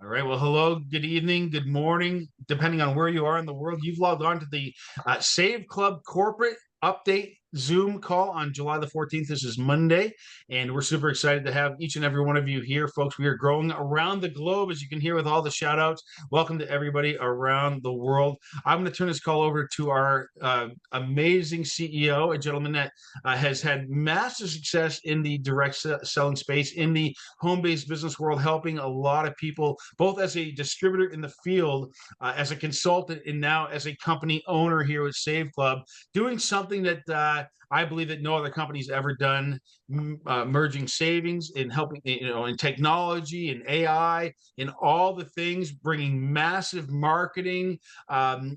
All right. Well, hello, good evening, good morning, depending on where you are in the world. You've logged on to the Save Club corporate update Zoom call on July the 14th. This is Monday, and we're super excited to have each and every one of you here, folks. We are growing around the globe, as you can hear with all the shout outs. Welcome to everybody around the world. I'm going to turn this call over to our amazing CEO, a gentleman that has had massive success in the direct selling space, in the home-based business world, helping a lot of people, both as a distributor in the field, as a consultant, and now as a company owner here with Save Club, doing something that I believe that no other company's ever done, merging savings and helping, in technology and AI and all the things, bringing massive marketing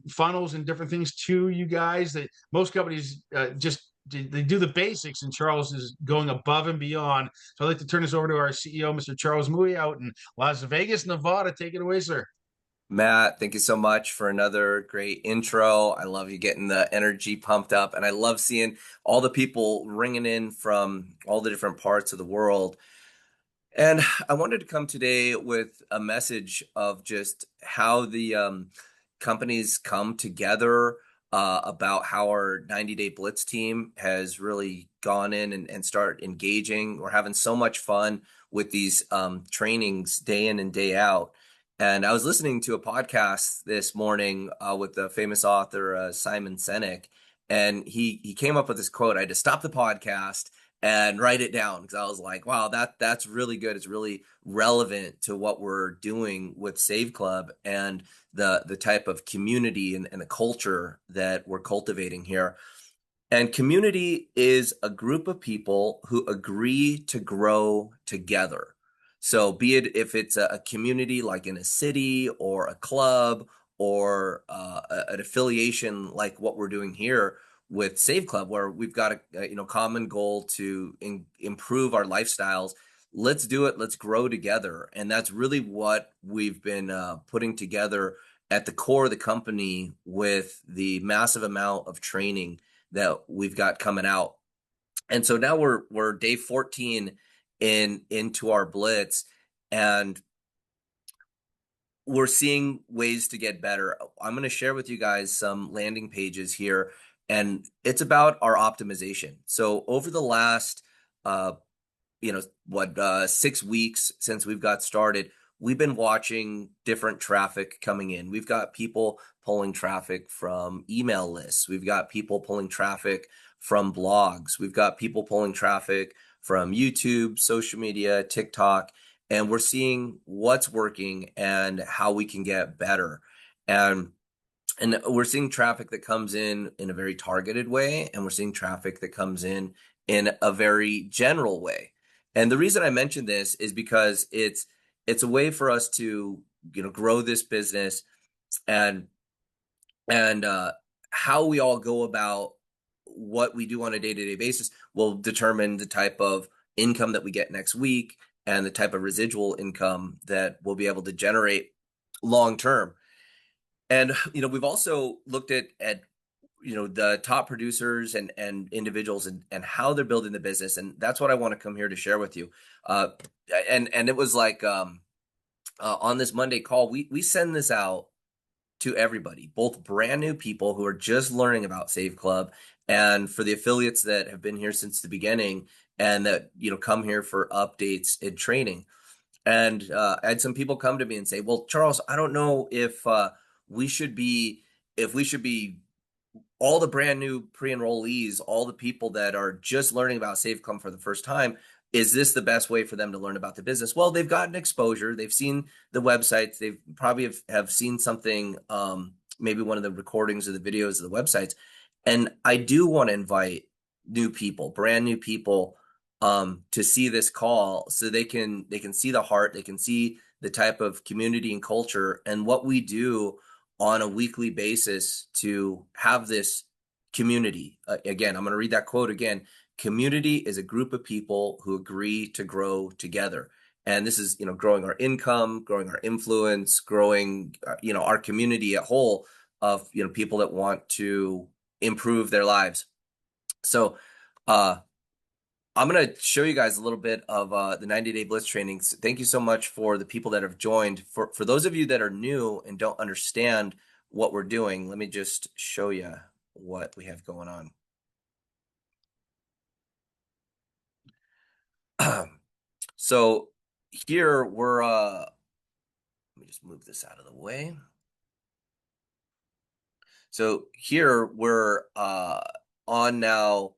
funnels and different things to you guys that most companies just they do the basics, and Charles is going above and beyond. So I'd like to turn this over to our CEO, Mr. Charles Mui, out in Las Vegas, Nevada. Take it away, sir. Matt, thank you so much for another great intro. I love you getting the energy pumped up, and I love seeing all the people ringing in from all the different parts of the world. And I wanted to come today with a message of just how the companies come together, about how our 90-day Blitz team has really gone in and start engaging. We're having so much fun with these trainings day in and day out. And I was listening to a podcast this morning with the famous author Simon Sinek, and he came up with this quote. I had to stop the podcast and write it down because I was like, wow, that's really good. It's really relevant to what we're doing with Save Club and the type of community and the culture that we're cultivating here. And community is a group of people who agree to grow together. So be it if it's a community like in a city or a club or an affiliation like what we're doing here with Save Club, where we've got a common goal to improve our lifestyles. Let's do it. Let's grow together, and that's really what we've been putting together at the core of the company with the massive amount of training that we've got coming out. And so now we're day 14 into our blitz, and we're seeing ways to get better. I'm going to share with you guys some landing pages here, and it's about our optimization. So over the last 6 weeks since we've got started, we've been watching different traffic coming in. We've got people pulling traffic from email lists. We've got people pulling traffic from blogs. We've got people pulling traffic from YouTube, social media, TikTok, and we're seeing what's working and how we can get better. And we're seeing traffic that comes in a very targeted way, and we're seeing traffic that comes in a very general way. And the reason I mention this is because it's a way for us to grow this business, and how we all go about what we do on a day-to-day basis will determine the type of income that we get next week and the type of residual income that we'll be able to generate long term. And we've also looked at the top producers and individuals and how they're building the business, and that's what I want to come here to share with you. And it was like on this Monday call, we send this out to everybody, both brand new people who are just learning about Save Club, and for the affiliates that have been here since the beginning and that come here for updates and training. And I had some people come to me and say, "Well, Charles, I don't know if we should be all the brand new pre-enrollees, all the people that are just learning about Save Club for the first time. Is this the best way for them to learn about the business?" Well, they've gotten exposure. They've seen the websites. They've probably have seen something, maybe one of the recordings or the videos of the websites. And I do want to invite new people, brand new people, to see this call so they can see the heart, they can see the type of community and culture and what we do on a weekly basis to have this community. Again, I'm going to read that quote again. Community is a group of people who agree to grow together. And this is, growing our income, growing our influence, growing, our community at whole of, people that want to improve their lives. So, I'm going to show you guys a little bit of the 90-day Blitz trainings. Thank you so much for the people that have joined. For those of you that are new and don't understand what we're doing, let me just show you what we have going on. So here we're, let me just move this out of the way. So here we're on now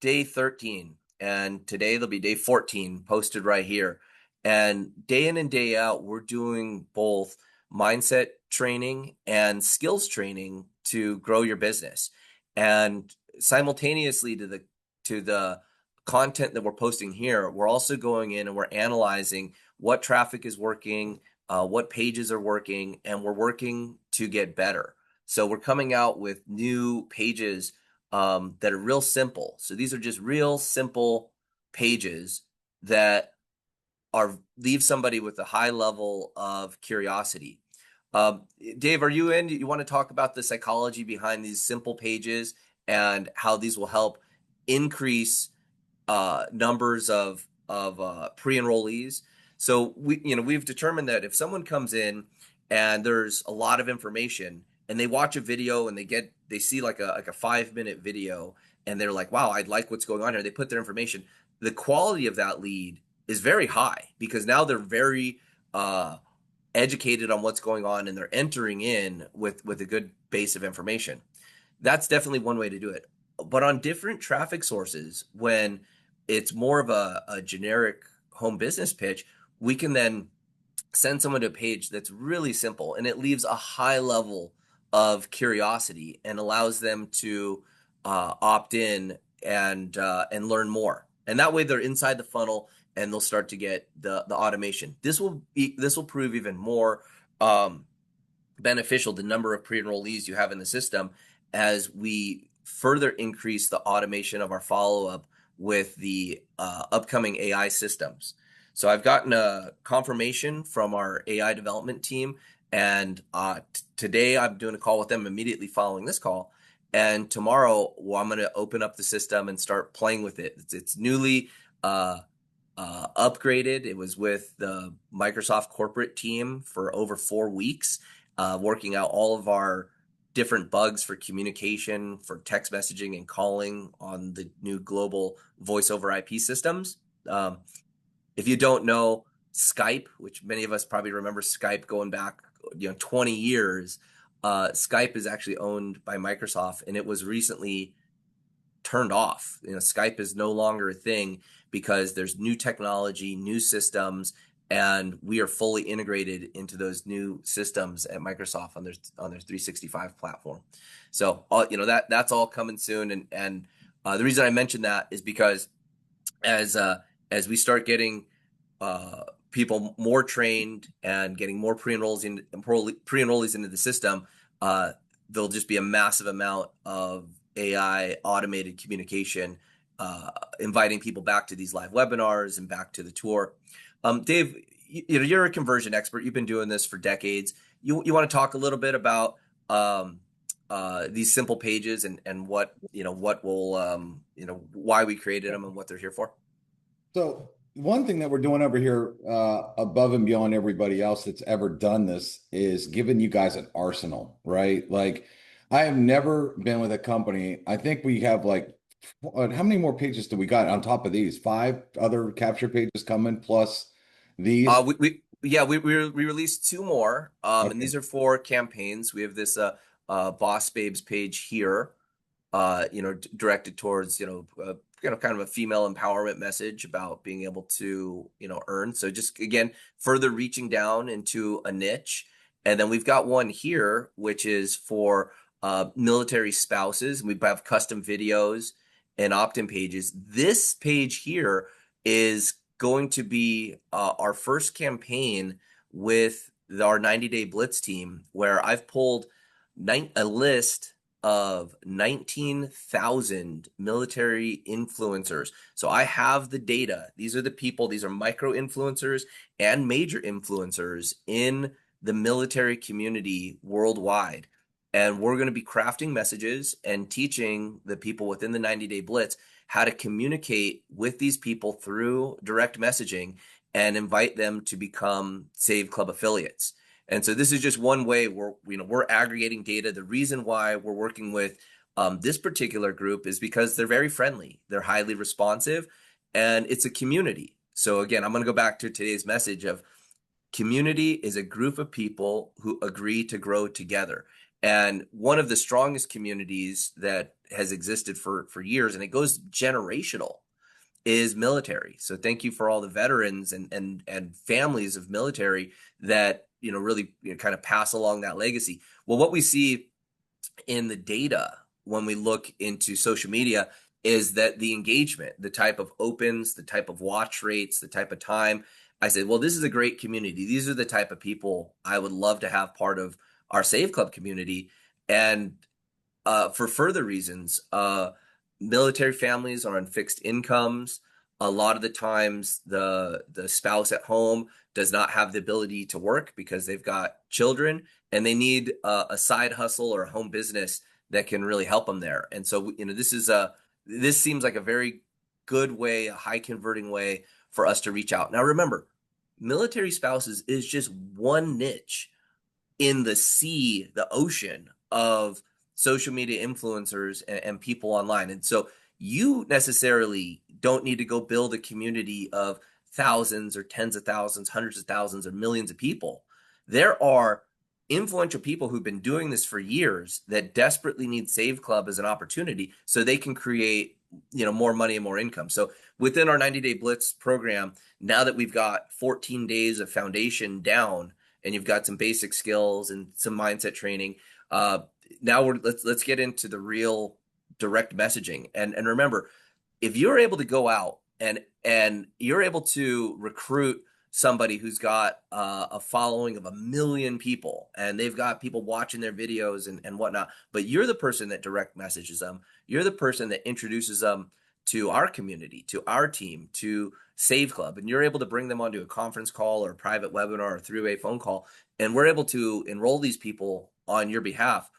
day 13, and today there'll be day 14 posted right here. And day in and day out, we're doing both mindset training and skills training to grow your business. And simultaneously to the content that we're posting here, we're also going in and we're analyzing what traffic is working, what pages are working, and we're working to get better. So we're coming out with new pages that are real simple. So these are just real simple pages that leave somebody with a high level of curiosity. Dave, are you in? You want to talk about the psychology behind these simple pages and how these will help increase numbers of pre-enrollees? So we've determined that if someone comes in and there's a lot of information and they watch a video and they see like a 5-minute video and they're like, wow, I'd like what's going on here. They put their information. The quality of that lead is very high because now they're very educated on what's going on and they're entering in with a good base of information. That's definitely one way to do it. But on different traffic sources, when it's more of a generic home business pitch, we can then send someone to a page that's really simple and it leaves a high level of curiosity and allows them to opt in and learn more. And that way they're inside the funnel and they'll start to get the automation. This will prove even more beneficial, the number of pre-enrollees you have in the system, as we further increase the automation of our follow-up with the upcoming AI systems. So I've gotten a confirmation from our AI development team, and today I'm doing a call with them immediately following this call. And tomorrow, I'm going to open up the system and start playing with it. It's newly upgraded. It was with the Microsoft corporate team for over 4 weeks, working out all of our different bugs for communication, for text messaging and calling on the new global voice over IP systems. If you don't know Skype, which many of us probably remember Skype going back 20 years, Skype is actually owned by Microsoft, and it was recently turned off. Skype is no longer a thing because there's new technology, new systems, and we are fully integrated into those new systems at Microsoft on their 365 platform. So that's all coming soon. And the reason I mentioned that is because as we start getting people more trained and getting more pre-enrollees into the system, there'll just be a massive amount of AI automated communication, inviting people back to these live webinars and back to the tour. Dave, you're a conversion expert. You've been doing this for decades. You want to talk a little bit about these simple pages and what will why we created them and what they're here for? So one thing that we're doing over here, above and beyond everybody else that's ever done this, is giving you guys an arsenal, right? Like, I have never been with a company. I think we have like, how many more pages do we got on top of these? 5 other capture pages coming plus these. We released 2 more, Okay. and these are for campaigns. We have this Boss Babes page here, directed towards kind of a female empowerment message about being able to earn. So just again, further reaching down into a niche. And then we've got one here which is for military spouses. We have custom videos and opt-in pages. This page here is going to be our first campaign with our 90-day Blitz team, where I've pulled a list of 19,000 military influencers. So I have the data. These are the people, these are micro influencers and major influencers in the military community worldwide. And we're going to be crafting messages and teaching the people within the 90-day Blitz how to communicate with these people through direct messaging and invite them to become Save Club affiliates. And so this is just one way we're aggregating data. The reason why we're working with this particular group is because they're very friendly, they're highly responsive, and it's a community. So again, I'm going to go back to today's message of community is a group of people who agree to grow together. And one of the strongest communities that has existed for years, and it goes generational, is military. So thank you for all the veterans and families of military that really kind of pass along that legacy. Well, what we see in the data when we look into social media is that the engagement, the type of opens, the type of watch rates, the type of time, I said, well, this is a great community. These are the type of people I would love to have part of our Save Club community. And for further reasons, military families are on fixed incomes. A lot of the times the spouse at home does not have the ability to work because they've got children, and they need a side hustle or a home business that can really help them there. And so, this seems like a very good way, a high converting way for us to reach out. Now, remember, military spouses is just one niche in the sea, the ocean of social media influencers and people online. And so you necessarily don't need to go build a community of thousands or tens of thousands, hundreds of thousands, or millions of people. There are influential people who've been doing this for years that desperately need Save Club as an opportunity so they can create more money and more income. So within our 90-day Blitz program, now that we've got 14 days of foundation down and you've got some basic skills and some mindset training, now let's get into the real direct messaging. And remember, if you're able to go out and you're able to recruit somebody who's got a following of 1 million people, and they've got people watching their videos and whatnot, but you're the person that direct messages them, you're the person that introduces them to our community, to our team, to Save Club, and you're able to bring them onto a conference call or a private webinar or through a phone call, and we're able to enroll these people on your behalf,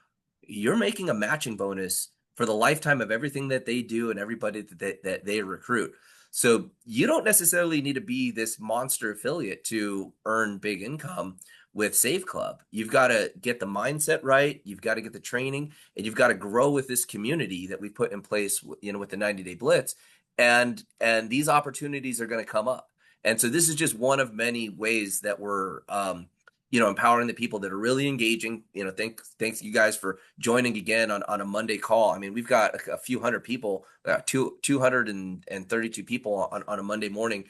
you're making a matching bonus for the lifetime of everything that they do and everybody that they recruit. So you don't necessarily need to be this monster affiliate to earn big income with Save Club. You've got to get the mindset right. You've got to get the training, and you've got to grow with this community that we put in place, with the 90-day Blitz. And these opportunities are going to come up. And so this is just one of many ways that we're, empowering the people that are really engaging. Thanks you guys for joining again on a Monday call. I mean, we've got a few hundred people, 232 people on a Monday morning,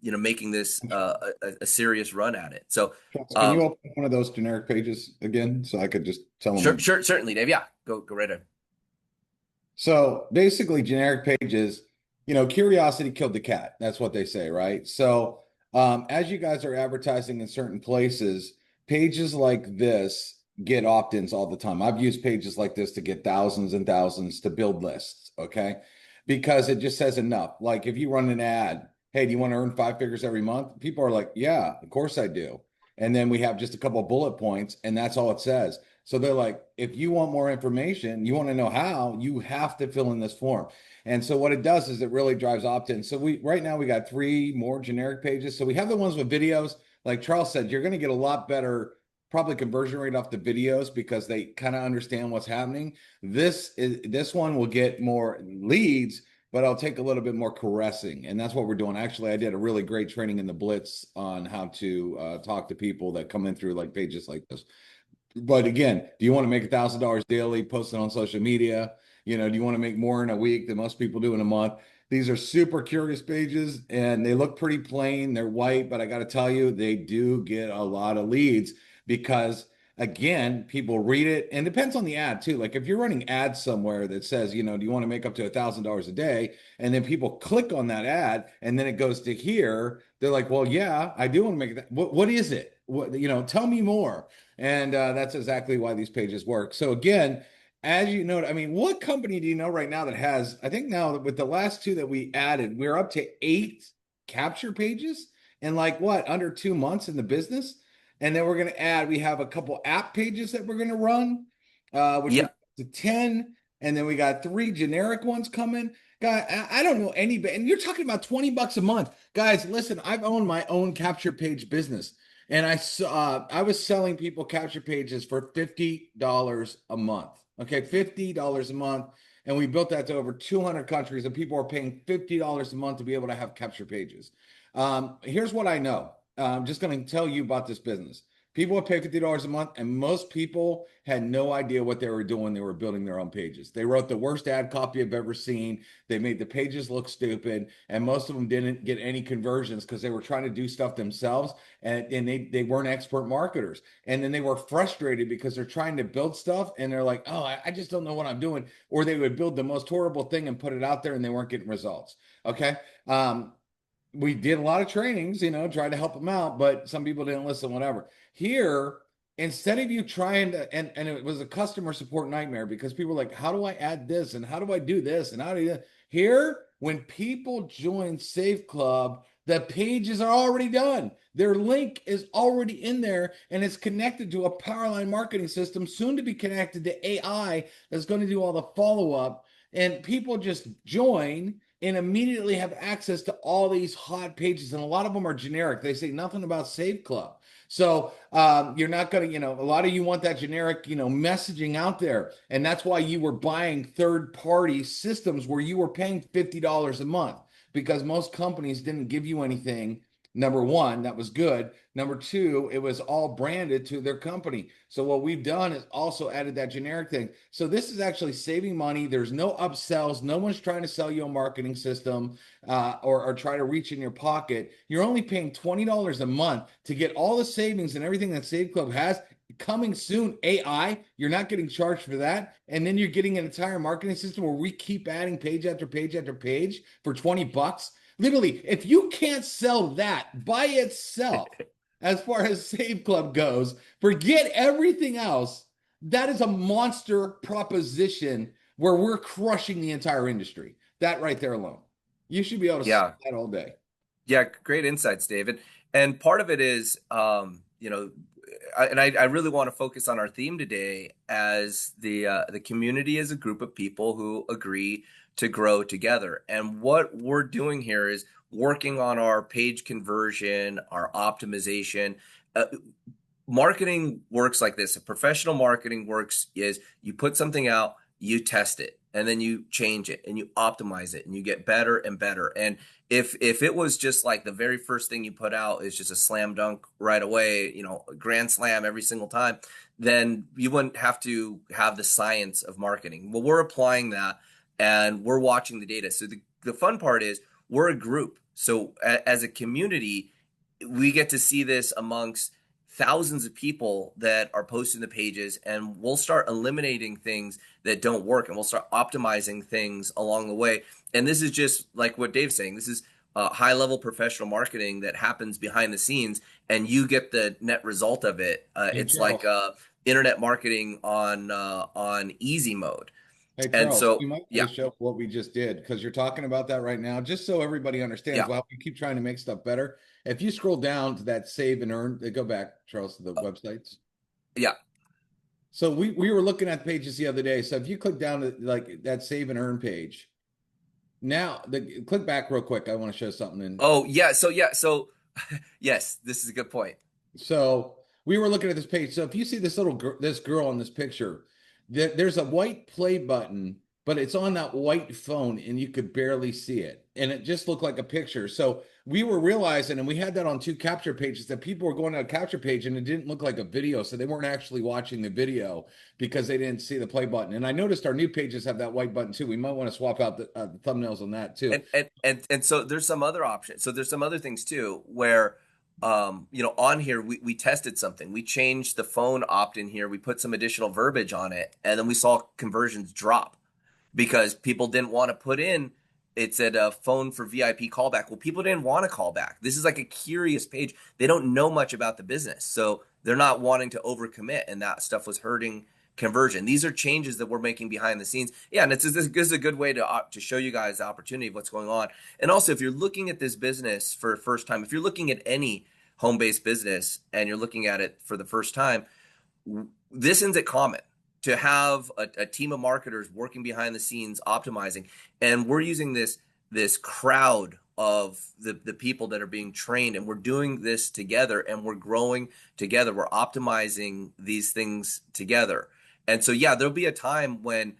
making this a serious run at it. So can you open one of those generic pages again so I could just tell them? Sure, certainly, Dave. Yeah, go right ahead. So basically, generic pages, curiosity killed the cat. That's what they say, right? So as you guys are advertising in certain places, pages like this get opt-ins all the time. I've used pages like this to get thousands and thousands to build lists, okay? Because it just says enough. Like if you run an ad, hey, do you want to earn 5 figures every month? People are like, yeah, of course I do. And then we have just a couple of bullet points, and that's all it says. So they're like, if you want more information, you want to know how, you have to fill in this form. And so what it does is it really drives opt-in. So right now we got 3 more generic pages. So we have the ones with videos. Like Charles said, you're going to get a lot better probably conversion rate off the videos because they kind of understand what's happening. This one will get more leads, but I'll take a little bit more caressing. And that's what we're doing. Actually, I did a really great training in the Blitz on how to talk to people that come in through like pages like this. But again, do you want to make $1,000 daily, post it on social media? Do you want to make more in a week than most people do in a month? These are super curious pages and they look pretty plain. They're white, but I got to tell you, they do get a lot of leads because again, people read it, and it depends on the ad too. Like if you're running ads somewhere that says, do you want to make up to $1,000 a day? And then people click on that ad and then it goes to here. They're like, well, yeah, I do want to make that. What is it? Tell me more. And that's exactly why these pages work. So again, as you know, I mean, what company do you know right now that has, I think now with the last 2 that we added, we're up to 8 capture pages in under 2 months in the business. And then we're going to add, we have a couple app pages that we're going to run, which to 10. And then we got 3 generic ones coming. Guy, I don't know anybody, and you're talking about $20 a month. Guys, listen, I've owned my own capture page business, and I was selling people capture pages for $50 a month. Okay, $50 a month. And we built that to over 200 countries, and people are paying $50 a month to be able to have capture pages. Here's what I know. I'm just going to tell you about this business. People would pay $50 a month, and most people had no idea what they were doing. They were building their own pages. They wrote the worst ad copy I've ever seen. They made the pages look stupid, and most of them didn't get any conversions because they were trying to do stuff themselves, and they weren't expert marketers. And then they were frustrated because they're trying to build stuff, and they're like, oh, I just don't know what I'm doing. Or they would build the most horrible thing and put it out there, and they weren't getting results. Okay. We did a lot of trainings, tried to help them out, but some people didn't listen, whatever. Here, instead of you trying to, and it was a customer support nightmare because people were like, how do I add this? And how do I do this? And how do you, here, when people join Save Club, the pages are already done. Their link is already in there and it's connected to a Powerline marketing system, soon to be connected to AI that's going to do all the follow up. And people just join and immediately have access to all these hot pages. And a lot of them are generic. They say nothing about Save Club. So you're not going to, a lot of you want that generic, messaging out there. And that's why you were buying third-party systems where you were paying $50 a month because most companies didn't give you anything. Number one, that was good. Number two, it was all branded to their company. So what we've done is also added that generic thing. So this is actually saving money. There's no upsells. No one's trying to sell you a marketing system or try to reach in your pocket. You're only paying $20 a month to get all the savings and everything that Save Club has. Coming soon, AI, you're not getting charged for that. And then you're getting an entire marketing system where we keep adding page after page after page for $20. Literally, if you can't sell that by itself, as far as Save Club goes, forget everything else. That is a monster proposition where we're crushing the entire industry. That right there alone. You should be able to sell Yeah. that all day. Yeah, great insights, David. And part of it is, I really want to focus on our theme today as the community is a group of people who agree to grow together. And what we're doing here is working on our page conversion, our optimization. Marketing works like this. Professional marketing works is you put something out, you test it, and then you change it and you optimize it and you get better and better. And if it was just like the very first thing you put out is just a slam dunk right away, a grand slam every single time, then you wouldn't have to have the science of marketing. Well, we're applying that and we're watching the data. So the fun part is we're a group. So as a community, we get to see this amongst thousands of people that are posting the pages, and we'll start eliminating things that don't work and we'll start optimizing things along the way. And this is just like what Dave's saying. This is high level professional marketing that happens behind the scenes and you get the net result of it. It's Charles, like internet marketing on easy mode. hey, And Charles, so, you might yeah, want to show what we just did because you're talking about that right now, just so everybody understands. yeah, While we keep trying to make stuff better, if you scroll down to that save and earn, go back, Charles, to the websites. yeah. So we were looking at pages the other day. So if you click down to like that save and earn page, now the click back real quick. I want to show something. And Oh, yeah. So yes, this is a good point. so we were looking at this page. So if you see this this girl in this picture, there's a white play button, but it's on that white phone and you could barely see it. And it just looked like a picture. So we were realizing, and we had that on two capture pages, that people were going to a capture page and it didn't look like a video. So they weren't actually watching the video because they didn't see the play button. And I noticed our new pages have that white button too. We might want to swap out the thumbnails on that too. And so there's some other options. So there's some other things too where on here we tested something. We changed the phone opt-in here. We put some additional verbiage on it, and then we saw conversions drop because people didn't want to put in. It said a phone for VIP callback. Well, people didn't want to call back. This is like a curious page. They don't know much about the business, so they're not wanting to overcommit, and that stuff was hurting conversion. These are changes that we're making behind the scenes. Yeah, and this is a good way to show you guys the opportunity of what's going on. And also, if you're looking at this business for the first time, if you're looking at any home-based business and you're looking at it for the first time, this isn't common. to have a team of marketers working behind the scenes optimizing, and we're using this crowd of the people that are being trained, and we're doing this together, and we're growing together, we're optimizing these things together. And so yeah, there'll be a time when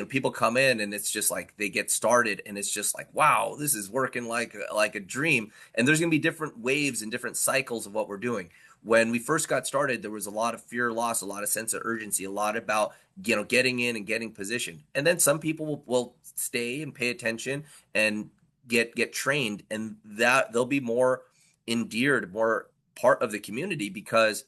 people come in and it's just like they get started and it's just like, wow, this is working like a dream. And there's going to be different waves and different cycles of what we're doing. When we first got started, there was a lot of fear loss, a lot of sense of urgency, a lot about getting in and getting positioned. And then some people will stay and pay attention and get trained, and that they'll be more endeared, more part of the community because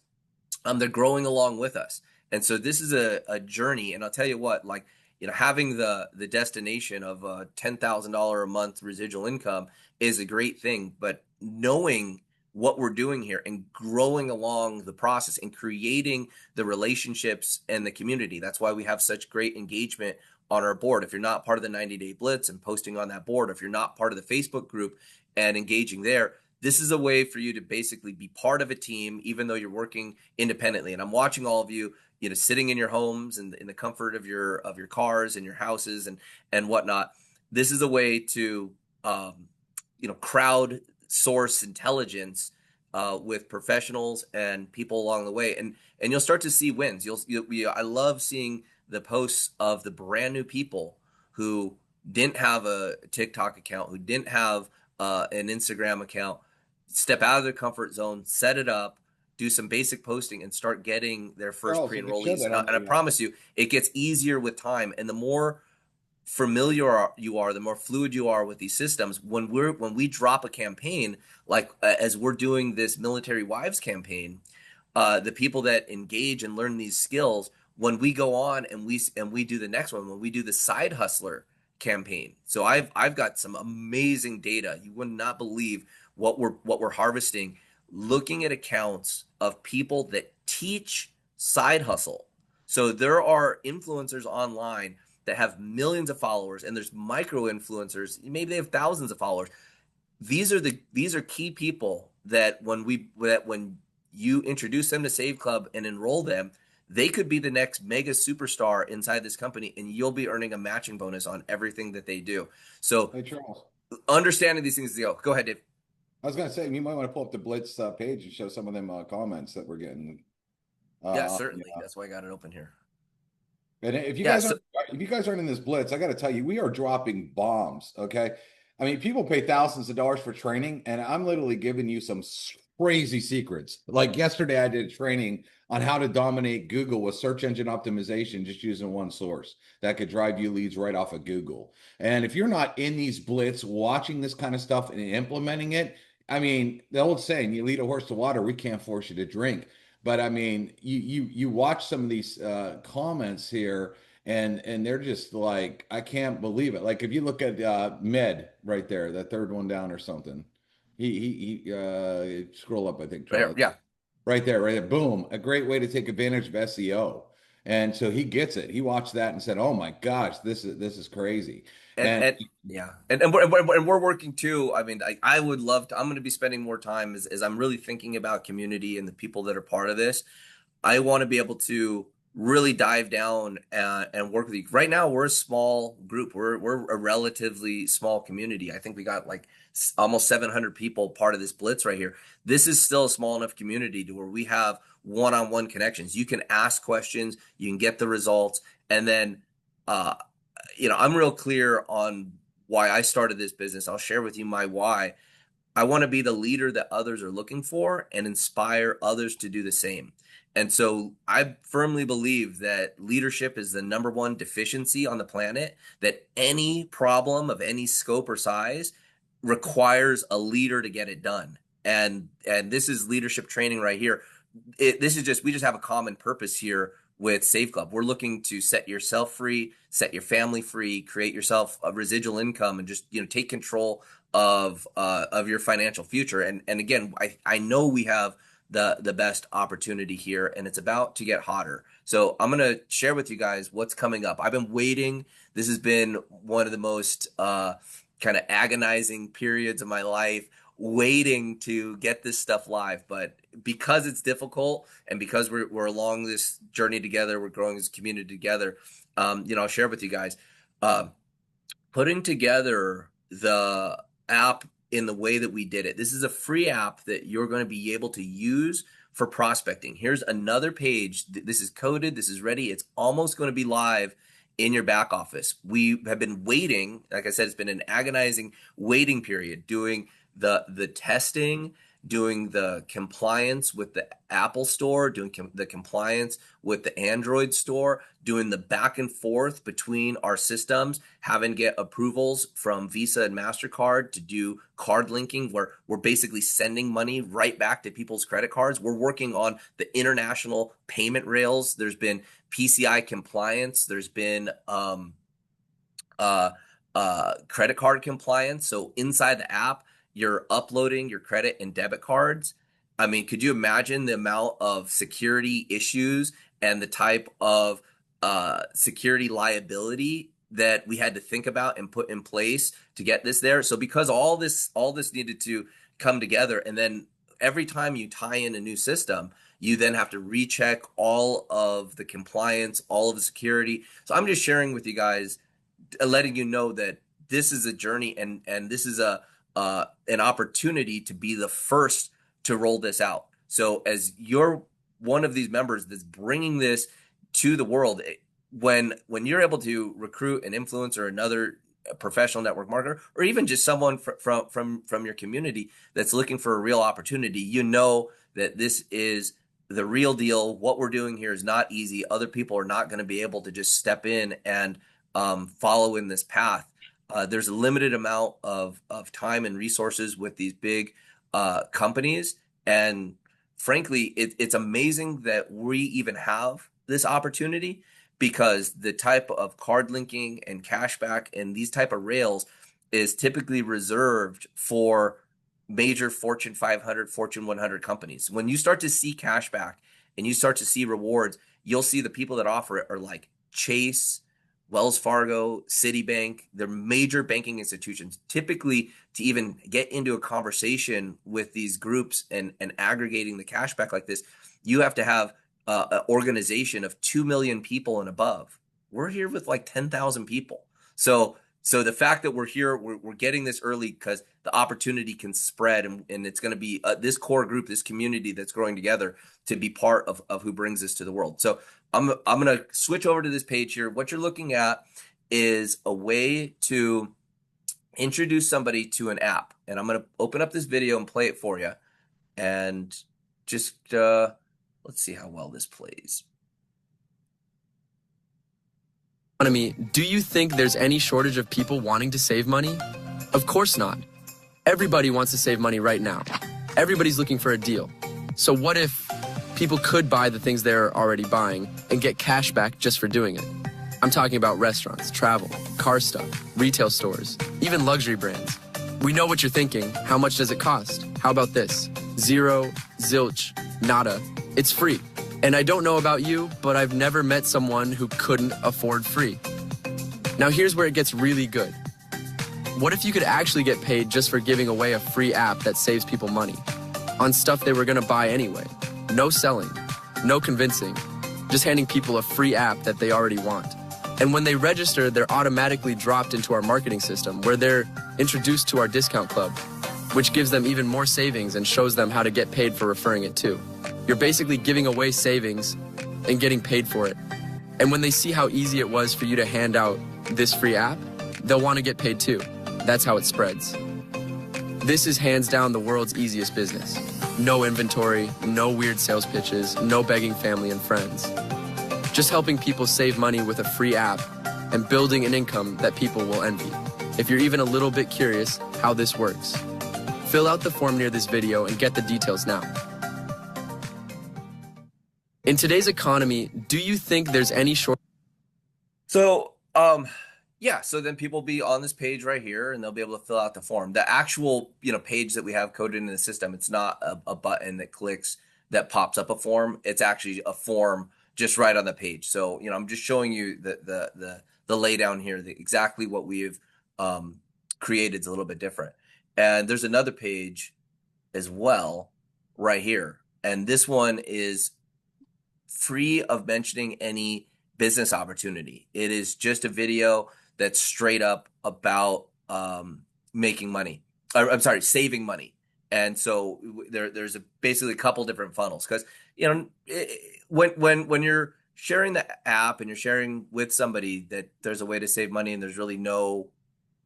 they're growing along with us. And so this is a journey. And I'll tell you what, like, having the destination of a $10,000 a month residual income is a great thing, but knowing what we're doing here and growing along the process and creating the relationships and the community. That's why we have such great engagement on our board. If you're not part of the 90-day blitz and posting on that board, if you're not part of the Facebook group and engaging there, this is a way for you to basically be part of a team, even though you're working independently. And I'm watching all of you, sitting in your homes and in the comfort of your cars and your houses and whatnot. This is a way to, crowd source intelligence with professionals and people along the way, and you'll start to see wins. I love seeing the posts of the brand new people who didn't have a TikTok account, who didn't have an Instagram account, step out of their comfort zone, set it up, do some basic posting, and start getting their first Charles, you can show pre-enrollees. that And on I the promise you, it gets easier with time, and the more familiar you are, the more fluid you are with these systems. When we drop a campaign, like as we're doing this military wives campaign, the people that engage and learn these skills, when we go on and we do the next one, when we do the side hustler campaign. So I've got some amazing data. You would not believe what we're harvesting, looking at accounts of people that teach side hustle. So there are influencers online that have millions of followers, and there's micro influencers, maybe they have thousands of followers. These are key people that when you introduce them to Save Club and enroll them, they could be the next mega superstar inside this company, and you'll be earning a matching bonus on everything that they do. So Hey, Charles. understanding these things, go ahead, Dave. I was going to say, you might want to pull up the Blitz page and show some of them comments that we're getting. Yeah, Yeah. certainly. That's why I got it open here. And if you Yeah, guys so aren't, if you guys aren't in this Blitz, I got to tell you, we are dropping bombs. Okay. I mean, people pay thousands of dollars for training, and I'm literally giving you some crazy secrets. Like yesterday, I did training on how to dominate Google with search engine optimization, just using one source that could drive you leads right off of Google. And if you're not in these Blitz watching this kind of stuff and implementing it, I mean, the old saying, you lead a horse to water, we can't force you to drink. But I mean, you watch some of these comments here, and they're just like, I can't believe it. Like if you look at Med right there, that third one down or something. He scroll up, I think, there, Charles. yeah. Right there. Boom. A great way to take advantage of SEO. And so he gets it. He watched that and said, "Oh my gosh, this is crazy." And And and yeah, and we're working too. I mean, I would love to. I'm going to be spending more time as I'm really thinking about community and the people that are part of this. I want to be able to really dive down and work with you. Right now, we're a small group. We're a relatively small community. I think we got like almost 700 people part of this blitz right here. This is still a small enough community to where we have one-on-one connections. You can ask questions, you can get the results, and then I'm real clear on why I started this business. I'll share with you my why. I want to be the leader that others are looking for and inspire others to do the same. And so I firmly believe that leadership is the number one deficiency on the planet, that any problem of any scope or size requires a leader to get it done. And this is leadership training right here. We just have a common purpose here with Save Club. We're looking to set yourself free, set your family free, create yourself a residual income, and just take control of your financial future. And again, I know we have the best opportunity here, and it's about to get hotter. So I'm gonna share with you guys what's coming up. I've been waiting. This has been one of the most kind of agonizing periods of my life, waiting to get this stuff live. But because it's difficult and because we're along this journey together, we're growing as a community together, I'll share with you guys. Putting together the app in the way that we did it. This is a free app that you're going to be able to use for prospecting. Here's another page. This is coded. This is ready. It's almost going to be live in your back office. We have been waiting. Like I said, it's been an agonizing waiting period doing the testing, doing the compliance with the Apple Store, doing the compliance with the Android Store, doing the back and forth between our systems, having to get approvals from Visa and MasterCard to do card linking, where we're basically sending money right back to people's credit cards. We're working on the international payment rails. There's been PCI compliance. There's been credit card compliance. So inside the app, you're uploading your credit and debit cards. I mean, could you imagine the amount of security issues and the type of security liability that we had to think about and put in place to get this there? So because all this needed to come together, and then every time you tie in a new system, you then have to recheck all of the compliance, all of the security. So I'm just sharing with you guys, letting you know that this is a journey, and this is an opportunity to be the first to roll this out. So as you're one of these members that's bringing this to the world, when you're able to recruit an influencer, another professional network marketer, or even just someone from your community that's looking for a real opportunity, you know that this is the real deal. What we're doing here is not easy. Other people are not going to be able to just step in and follow in this path. There's a limited amount of time and resources with these big companies. And frankly, it's amazing that we even have this opportunity, because the type of card linking and cashback and these type of rails is typically reserved for major Fortune 500, Fortune 100 companies. When you start to see cashback and you start to see rewards, you'll see the people that offer it are like Chase, Wells Fargo, Citibank. They're major banking institutions. Typically, to even get into a conversation with these groups and aggregating the cashback like this, you have to have an organization of 2 million people and above. We're here with like 10,000 people. So the fact that we're here, we're getting this early because the opportunity can spread, and it's going to be this core group, this community that's growing together to be part of who brings this to the world. So I'm going to switch over to this page here. What you're looking at is a way to introduce somebody to an app. And I'm going to open up this video and play it for you. And just let's see how well this plays. Do you think there's any shortage of people wanting to save money? Of course not. Everybody wants to save money right now. Everybody's looking for a deal. So what if people could buy the things they're already buying and get cash back just for doing it? I'm talking about restaurants, travel, car stuff, retail stores, even luxury brands. We know what you're thinking. How much does it cost? How about this? Zero, zilch, nada. It's free. And I don't know about you, but I've never met someone who couldn't afford free. Now here's where it gets really good. What if you could actually get paid just for giving away a free app that saves people money on stuff they were going to buy anyway? No selling, no convincing, just handing people a free app that they already want. And when they register, they're automatically dropped into our marketing system, where they're introduced to our discount club, which gives them even more savings and shows them how to get paid for referring it too. You're basically giving away savings and getting paid for it. And when they see how easy it was for you to hand out this free app, they'll want to get paid too. That's how it spreads. This is hands down the world's easiest business. No inventory, no weird sales pitches, no begging family and friends. Just helping people save money with a free app and building an income that people will envy. If you're even a little bit curious how this works, fill out the form near this video and get the details now. In today's economy, do you think there's any short? So, yeah, so then people will be on this page right here, and they'll be able to fill out the form. The actual, page that we have coded in the system, it's not a button that clicks that pops up a form. It's actually a form just right on the page. So, I'm just showing you the lay down here, exactly what we've created is a little bit different. And there's another page as well right here. And this one is free of mentioning any business opportunity. It is just a video that's straight up about making money. I'm sorry, saving money. And so there's basically a couple different funnels, because when you're sharing the app and you're sharing with somebody that there's a way to save money and there's really no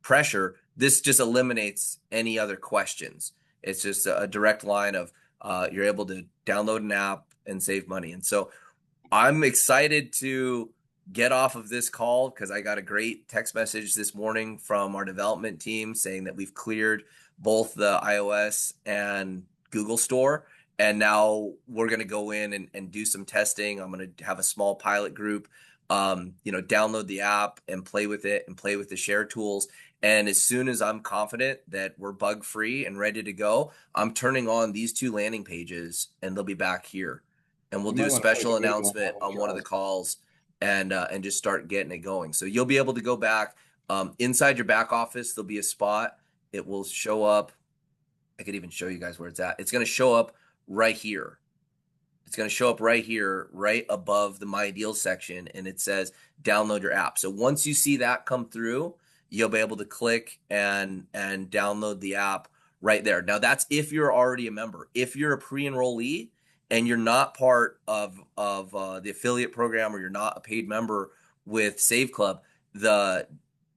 pressure, this just eliminates any other questions. It's just a direct line of you're able to download an app and save money. And so I'm excited to get off of this call because I got a great text message this morning from our development team saying that we've cleared both the iOS and Google Store. And now we're going to go in and do some testing. I'm going to have a small pilot group, download the app and play with it and play with the share tools. And as soon as I'm confident that we're bug free and ready to go, I'm turning on these 2 landing pages and they'll be back here. And we'll do a special announcement on one of the calls and just start getting it going. So you'll be able to go back inside your back office. There'll be a spot. It will show up. I could even show you guys where it's at. It's going to show up right here. It's going to show up right here, right above the My Deals section. And it says download your app. So once you see that come through, you'll be able to click and download the app right there. Now that's if you're already a member. If you're a pre-enrollee and you're not part of the affiliate program, or you're not a paid member with Save Club, the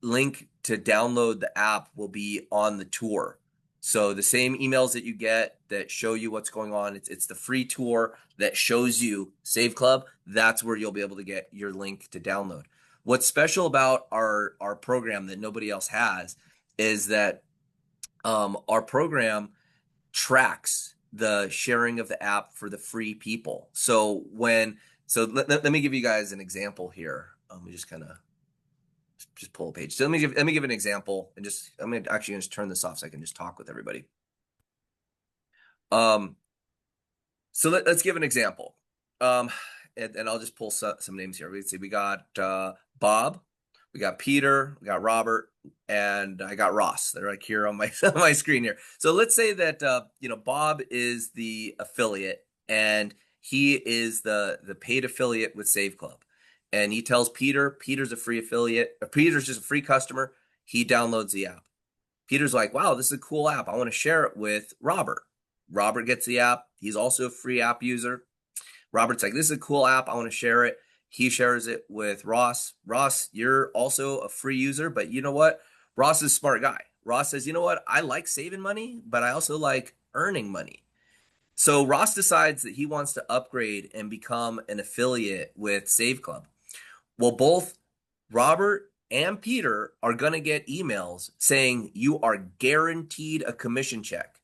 link to download the app will be on the tour. So the same emails that you get that show you what's going on, it's the free tour that shows you Save Club. That's where you'll be able to get your link to download. What's special about our program that nobody else has is that our program tracks the sharing of the app for the free people. So let me give you guys an example here. Let me just kind of just pull a page. So let me give an example, and I'm gonna actually just turn this off so I can just talk with everybody. So let's give an example. And I'll just pull some names here. We see we got Bob, we got Peter, we got Robert, and I got Ross. They're like here on my on my screen here. So let's say that Bob is the affiliate and he is the paid affiliate with Save Club. And he tells Peter's a free affiliate, or Peter's just a free customer. He downloads the app. Peter's like, wow, this is a cool app. I want to share it with Robert. Robert gets the app. He's also a free app user. Robert's like, this is a cool app. I want to share it. He shares it with Ross. Ross, you're also a free user, but you know what? Ross is a smart guy. Ross says, you know what? I like saving money, but I also like earning money. So Ross decides that he wants to upgrade and become an affiliate with Save Club. Well, both Robert and Peter are going to get emails saying you are guaranteed a commission check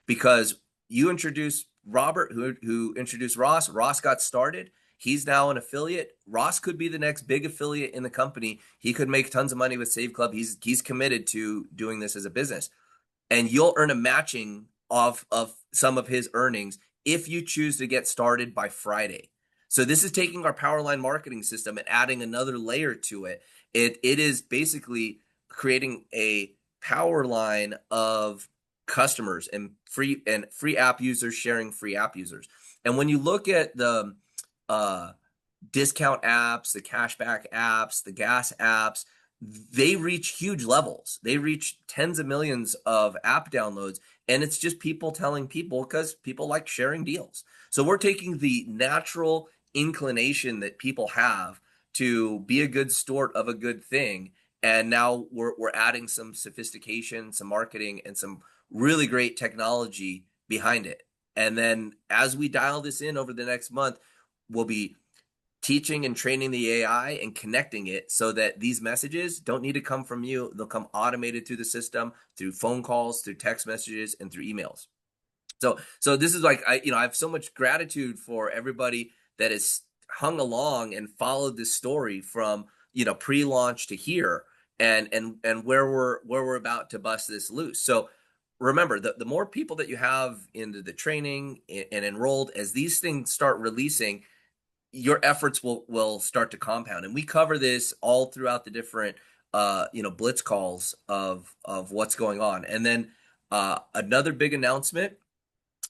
because you introduced Robert, who introduced Ross. Ross got started. He's now an affiliate. Ross could be the next big affiliate in the company. He could make tons of money with Save Club. He's committed to doing this as a business. And you'll earn a matching of some of his earnings if you choose to get started by Friday. So this is taking our Powerline marketing system and adding another layer to it. It is basically creating a power line of customers and free app users sharing free app users. And when you look at the discount apps, the cashback apps, the gas apps, they reach huge levels. They reach tens of millions of app downloads, and it's just people telling people because people like sharing deals. So we're taking the natural inclination that people have to be a good steward of a good thing, and now we're adding some sophistication, some marketing, and some really great technology behind it. And then as we dial this in over the next month, we'll be teaching and training the AI and connecting it so that these messages don't need to come from you. They'll come automated through the system, through phone calls, through text messages, and through emails. So this is like, I have so much gratitude for everybody that has hung along and followed this story from, pre-launch to here and where we're about to bust this loose. So remember, the more people that you have into the training and enrolled, as these things start releasing, your efforts will start to compound. And we cover this all throughout the different blitz calls of what's going on. And then Another big announcement.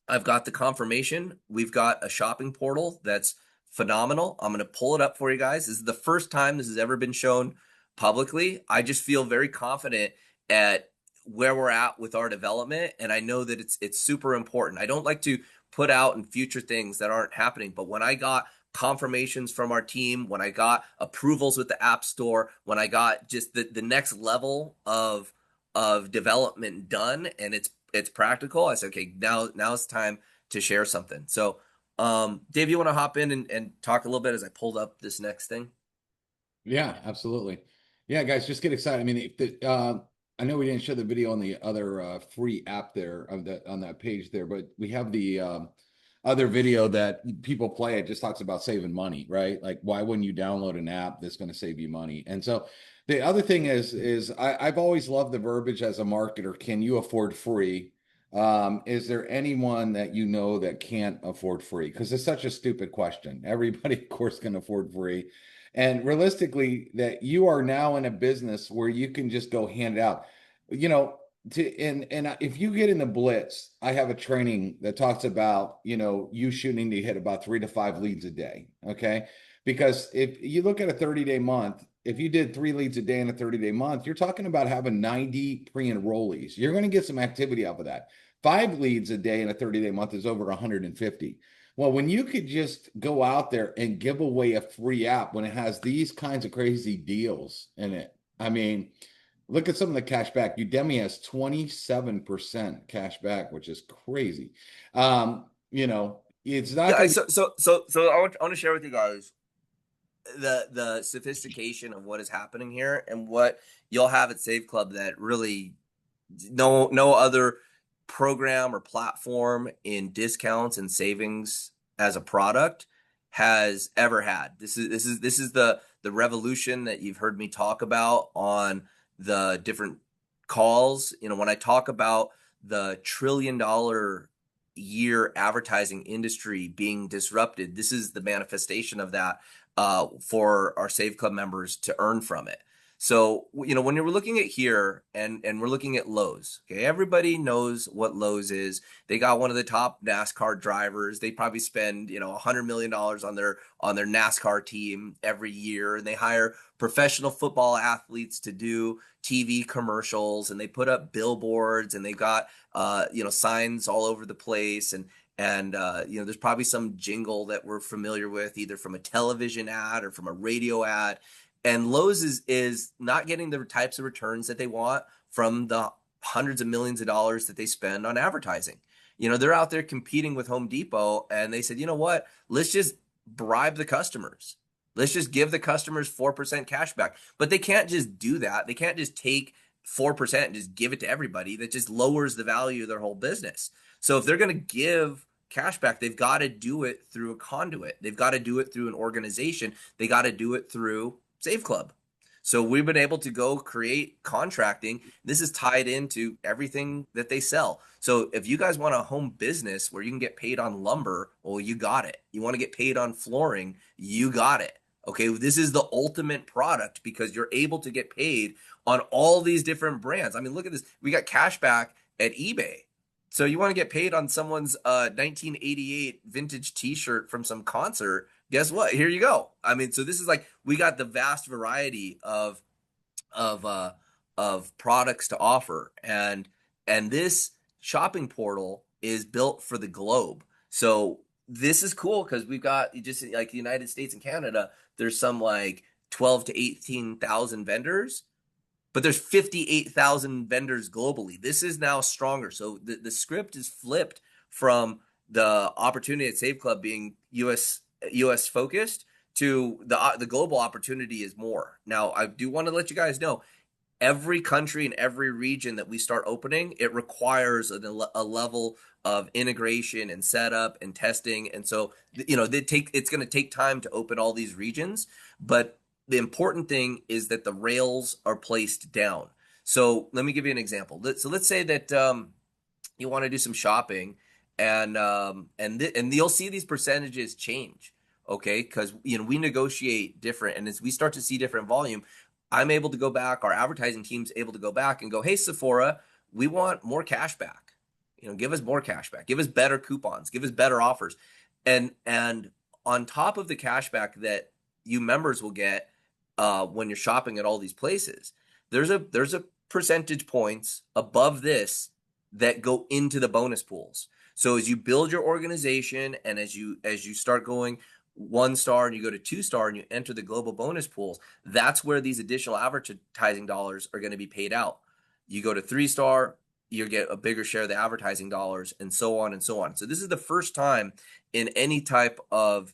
I've got the confirmation. We've got a shopping portal that's phenomenal. I'm going to pull it up for you guys. This is the first time this has ever been shown publicly. I just feel very confident at where we're at with our development, and I know that it's super important. I don't like to put out in future things that aren't happening, but when I got confirmations from our team, when I got approvals with the App Store, when I got just the next level of development done, and it's practical, I said, okay, now it's time to share something. So Dave, you want to hop in and talk a little bit as I pulled up this next thing? Yeah, absolutely. Yeah, guys, just get excited. I mean, I know we didn't show the video on the other free app there on that page there, but we have the other video that people play. It just talks about saving money, right? Like, why wouldn't you download an app that's going to save you money? And so the other thing is I've always loved the verbiage as a marketer. Can you afford free? Is there anyone that you know that can't afford free? Because it's such a stupid question. Everybody, of course, can afford free. And realistically, that you are now in a business where you can just go hand it out. You know, and if you get in the blitz, I have a training that talks about, you shooting to hit about 3 to 5 leads a day. Okay. Because if you look at a 30-day month, if you did 3 leads a day in a 30-day month, you're talking about having 90 pre-enrollees. You're going to get some activity out of that. 5 leads a day in a 30-day month is over 150. Well, when you could just go out there and give away a free app when it has these kinds of crazy deals in it, I mean, look at some of the cash back. Udemy has 27% cash back, which is crazy. It's not Yeah, going to be. so I want to share with you guys the sophistication of what is happening here and what you'll have at Save Club that really no other program or platform in discounts and savings as a product has ever had. This is the revolution that you've heard me talk about on the different calls. When I talk about the $1 trillion year advertising industry being disrupted, this is the manifestation of that for our Save Club members to earn from it. So, when you're looking at here and we're looking at Lowe's, okay, everybody knows what Lowe's is. They got one of the top NASCAR drivers. They probably spend, $100 million on their NASCAR team every year. And they hire professional football athletes to do TV commercials, and they put up billboards, and they got, signs all over the place. And there's probably some jingle that we're familiar with, either from a television ad or from a radio ad. And Lowe's is not getting the types of returns that they want from the hundreds of millions of dollars that they spend on advertising. They're out there competing with Home Depot, and they said, you know what? Let's just bribe the customers. Let's just give the customers 4% cash back. But they can't just do that. They can't just take 4% and just give it to everybody. That just lowers the value of their whole business. So if they're going to give cash back, they've got to do it through a conduit. They've got to do it through an organization. They got to do it through Save Club. So we've been able to go create contracting. This is tied into everything that they sell. So if you guys want a home business where you can get paid on lumber, well, you got it. You want to get paid on flooring, you got it. Okay, this is the ultimate product because you're able to get paid on all these different brands. I mean, look at this. We got cash back at eBay. So you want to get paid on someone's 1988 vintage t-shirt from some concert, guess what? Here you go. I mean, so this is like, we got the vast variety of products to offer. And this shopping portal is built for the globe. So this is cool because we've got just like the United States and Canada, there's some like 12 to 18,000 vendors, but there's 58,000 vendors globally. This is now stronger. So the script is flipped from the opportunity at Save Club being US focused to the global opportunity is more. Now, I do want to let you guys know, every country and every region that we start opening, it requires a level of integration and setup and testing. And so, it's going to take time to open all these regions, but the important thing is that the rails are placed down. So let me give you an example. So let's say that you want to do some shopping, and you'll see these percentages change, okay? Because we negotiate different, and as we start to see different volume, I'm able to go back. Our advertising team's able to go back and go, hey, Sephora, we want more cash back. Give us more cash back, give us better coupons, give us better offers. And on top of the cash back that you members will get when you're shopping at all these places, there's a percentage points above this that go into the bonus pools. So as you build your organization and as you start going 1-star and you go to 2-star and you enter the global bonus pools, that's where these additional advertising dollars are going to be paid out. You go to 3-star, you get a bigger share of the advertising dollars, and so on and so on. So this is the first time in any type of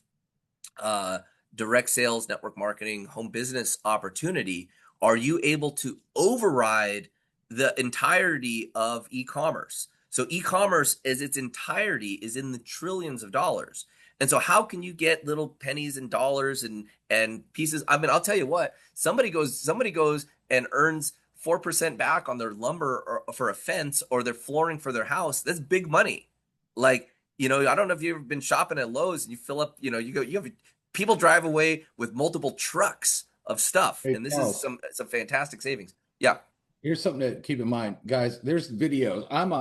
direct sales, network marketing, home business opportunity are you able to override the entirety of e-commerce. So e-commerce as its entirety is in the trillions of dollars. And so how can you get little pennies and dollars and pieces? I mean, I'll tell you what, somebody goes and earns 4% back on their lumber or for a fence or their flooring for their house. That's big money. Like, I don't know if you've ever been shopping at Lowe's and you fill up, you have people drive away with multiple trucks of stuff. Hey, and this Charles, is some fantastic savings. Yeah. here's something to keep in mind, guys. There's videos. I'm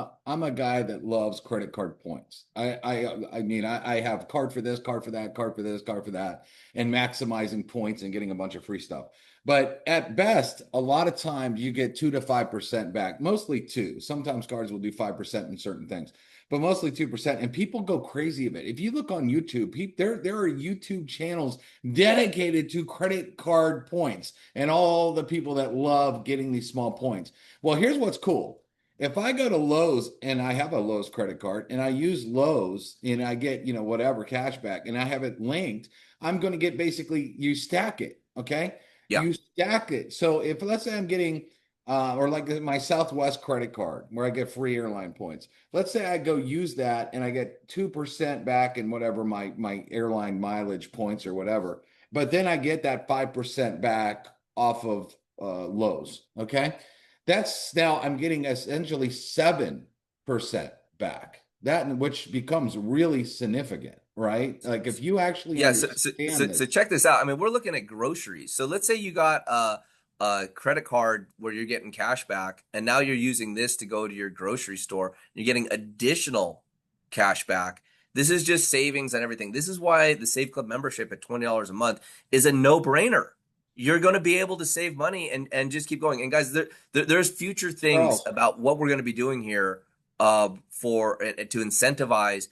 a guy that loves credit card points. I mean, I have card for this, card for that, card for this, card for that, and maximizing points and getting a bunch of free stuff. But at best, a lot of times you get 2 to 5% back, mostly 2. Sometimes cards will do 5% in certain things, but mostly 2%. And people go crazy of it. If you look on YouTube, there are YouTube channels dedicated to credit card points and all the people that love getting these small points. Well, here's what's cool. If I go to Lowe's and I have a Lowe's credit card and I use Lowe's and I get, whatever cash back and I have it linked, I'm going to get basically, you stack it. Okay. Yeah. You stack it. So if let's say I'm getting, or like my Southwest credit card where I get free airline points. Let's say I go use that and I get 2% back in whatever my airline mileage points or whatever. But then I get that 5% back off of Lowe's. Okay. That's now I'm getting essentially 7% back. That which becomes really significant, right? Like if you actually understand so check this out. I mean, we're looking at groceries. So let's say you got a credit card where you're getting cash back, and now you're using this to go to your grocery store. You're getting additional cash back. This is just savings and everything. This is why the Save Club membership at $20 a month is a no-brainer. You're going to be able to save money and just keep going. And guys, there's future things about what we're going to be doing here to incentivize,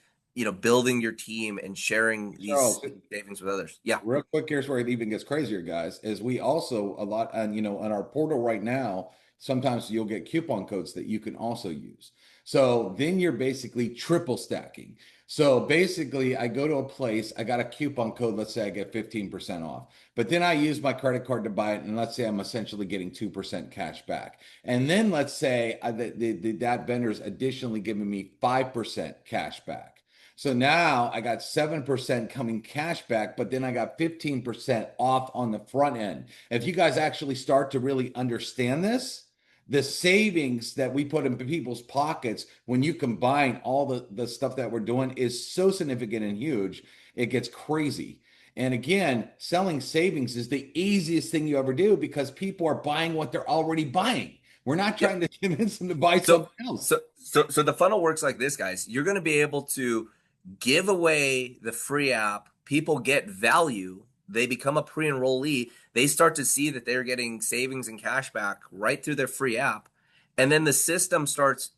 building your team and sharing these savings with others. Yeah. Real quick, here's where it even gets crazier, guys, is we also a lot, and on our portal right now, sometimes you'll get coupon codes that you can also use. So then you're basically triple stacking. So basically I go to a place, I got a coupon code, let's say I get 15% off, but then I use my credit card to buy it. And let's say I'm essentially getting 2% cash back. And then let's say that vendor's additionally giving me 5% cash back. So now I got 7% coming cash back, but then I got 15% off on the front end. If you guys actually start to really understand this, the savings that we put in people's pockets when you combine all the stuff that we're doing is so significant and huge, it gets crazy. And again, selling savings is the easiest thing you ever do because people are buying what they're already buying. We're not trying to convince them to buy something else. So the funnel works like this, guys. You're going to be able to give away the free app. People get value. They become a pre-enrollee. They start to see that they're getting savings and cash back right through their free app. And then the system starts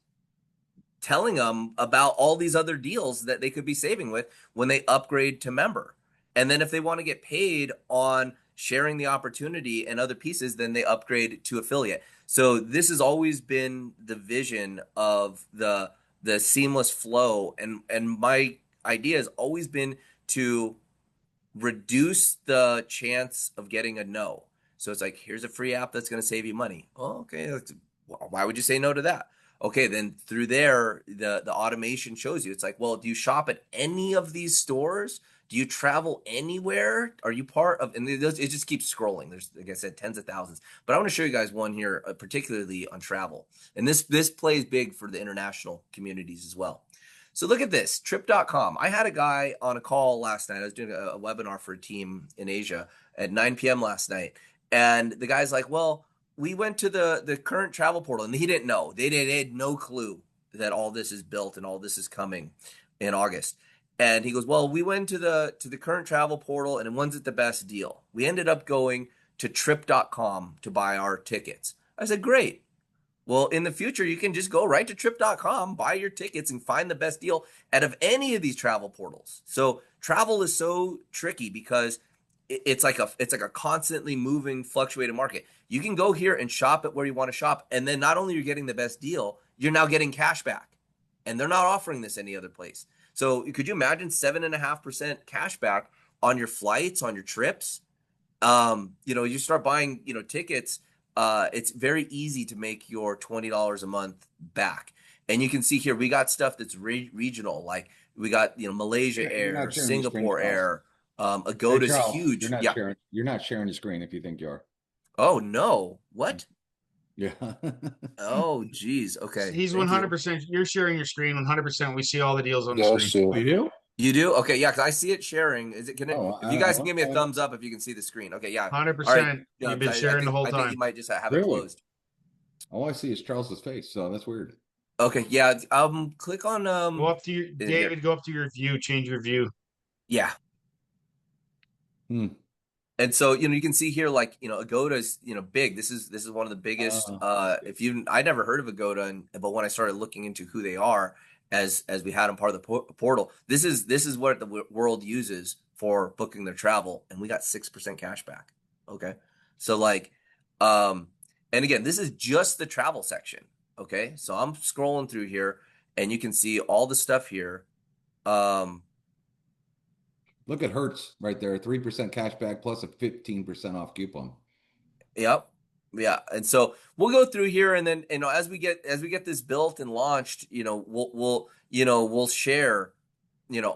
telling them about all these other deals that they could be saving with when they upgrade to member. And then if they want to get paid on sharing the opportunity and other pieces, then they upgrade to affiliate. So this has always been the vision of the seamless flow. And my idea has always been to reduce the chance of getting a no. So it's like, here's a free app that's going to save you money. Oh, okay. Why would you say no to that? Okay, then through there, the automation shows you. It's like, well, do you shop at any of these stores? Do you travel anywhere? Are you part of, and it just keeps scrolling. There's, like I said, tens of thousands. But I want to show you guys one here, particularly on travel. And this plays big for the international communities as well. So look at this, trip.com. I had a guy on a call last night. I was doing a webinar for a team in Asia at 9 p.m. last night. And the guy's like, well, we went to the current travel portal, and he didn't know. They had no clue that all this is built and all this is coming in August. And he goes, well, we went to the current travel portal, and when's it the best deal? We ended up going to trip.com to buy our tickets. I said, great. Well, in the future, you can just go right to trip.com, buy your tickets, and find the best deal out of any of these travel portals. So travel is so tricky because it's like a constantly moving, fluctuating market. You can go here and shop at where you want to shop, and then not only you're getting the best deal, you're now getting cash back, and they're not offering this any other place. So could you imagine 7.5% cash back on your flights, on your trips? You start buying, tickets. It's very easy to make your $20 a month back. And you can see here, we got stuff that's regional. Like we got, Malaysia Air, Singapore Air, Agoda's Charles, huge. You're not sharing. You're not sharing the screen if you think you are. Oh no. What? Yeah. Oh, geez. Okay. He's Thank you. 100%. You're sharing your screen 100%. We see all the deals on the Yes, screen. sir. You do? You do? Okay, yeah, because I see it sharing. Is it? Can it? Oh, If you guys can give me a thumbs up if you can see the screen. Okay, yeah. 100%. All right. You've been sharing the whole I think time. you might just have it Really? closed. All I see is Charles's face, so that's weird. Okay, yeah. Click on Go up to your in David. here. Go up to your view. Change your view. Yeah. Hmm. And so, you can see here, like, Agoda's, big. This is one of the biggest. I never heard of Agoda, but when I started looking into who they are, as we had them part of the portal, this is what the world uses for booking their travel, and we got 6% cash back. Okay, so like, and again, this is just the travel section. Okay, so I'm scrolling through here, and you can see all the stuff here. Look at Hertz right there, 3% cash back plus a 15% off coupon. Yep. Yeah. And so we'll go through here, and then, as we get this built and launched, we'll share,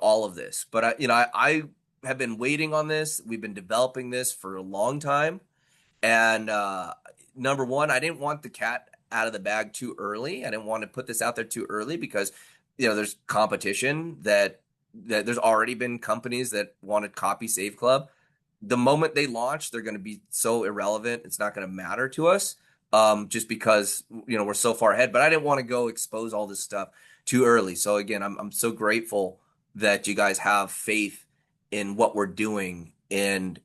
all of this. But I have been waiting on this. We've been developing this for a long time. And number one, I didn't want the cat out of the bag too early. I didn't want to put this out there too early because, there's competition that there's already been companies that want to copy Save Club. The moment they launch, they're going to be so irrelevant. It's not going to matter to us, just because, we're so far ahead. But I didn't want to go expose all this stuff too early. So again, I'm so grateful that you guys have faith in what we're doing. And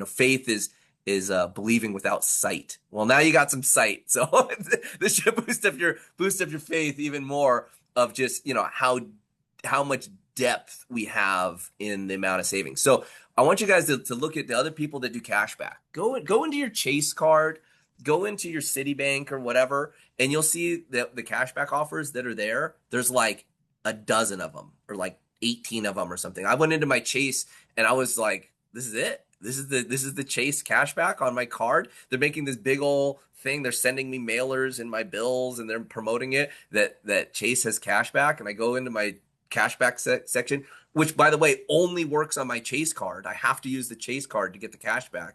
faith is believing without sight. Well, now you got some sight. So this should boost up your faith even more of just, how much depth we have in the amount of savings. So I want you guys to look at the other people that do cashback. Go into your Chase card, go into your Citibank or whatever, and you'll see the cashback offers that are there. There's like a dozen of them, or like 18 of them or something. I went into my Chase and I was like, this is it. This is the Chase cashback on my card. They're making this big old thing. They're sending me mailers in my bills, and they're promoting it that Chase has cashback. And I go into my cashback section, which, by the way, only works on my Chase card. I have to use the Chase card to get the cashback.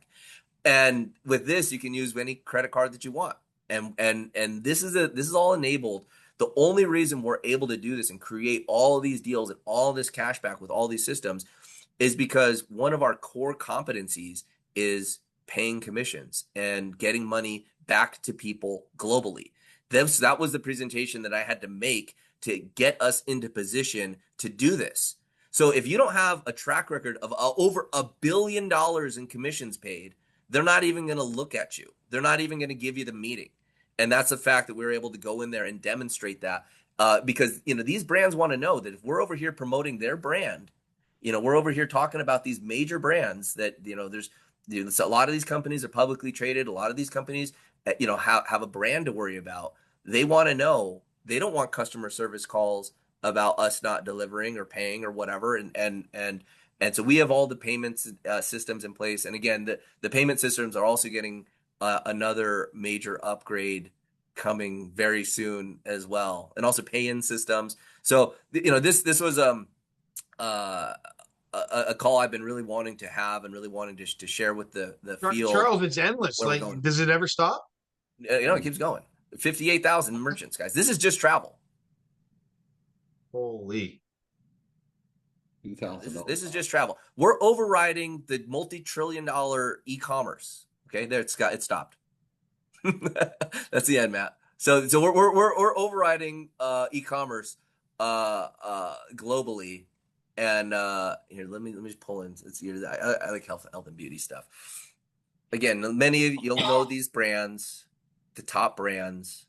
And with this, you can use any credit card that you want. And this is all enabled. The only reason we're able to do this and create all of these deals and all this cashback with all these systems is because one of our core competencies is paying commissions and getting money back to people globally. That was the presentation that I had to make to get us into position to do this. So if you don't have a track record of over $1 billion in commissions paid, they're not even going to look at you. They're not even going to give you the meeting. And that's the fact that we were able to go in there and demonstrate that, because these brands want to know that if we're over here promoting their brand, we're over here talking about these major brands that there's a lot of these companies are publicly traded. A lot of these companies have a brand to worry about. They want to know. They don't want customer service calls about us not delivering or paying or whatever. And so we have all the payments systems in place. And again, the payment systems are also getting another major upgrade coming very soon as well, and also pay-in systems. So this was a call I've been really wanting to have and really wanting to share with the field. Charles, it's endless. Like, does it ever stop? It keeps going. 58,000 merchants, guys. This is just travel. Holy. This is just travel. We're overriding the multi-trillion-dollar e-commerce. Okay, there it stopped. That's the end, Matt. So we're overriding e-commerce globally, and here let me just pull in. I like health and beauty stuff. Again, many of you'll know these brands, the top brands.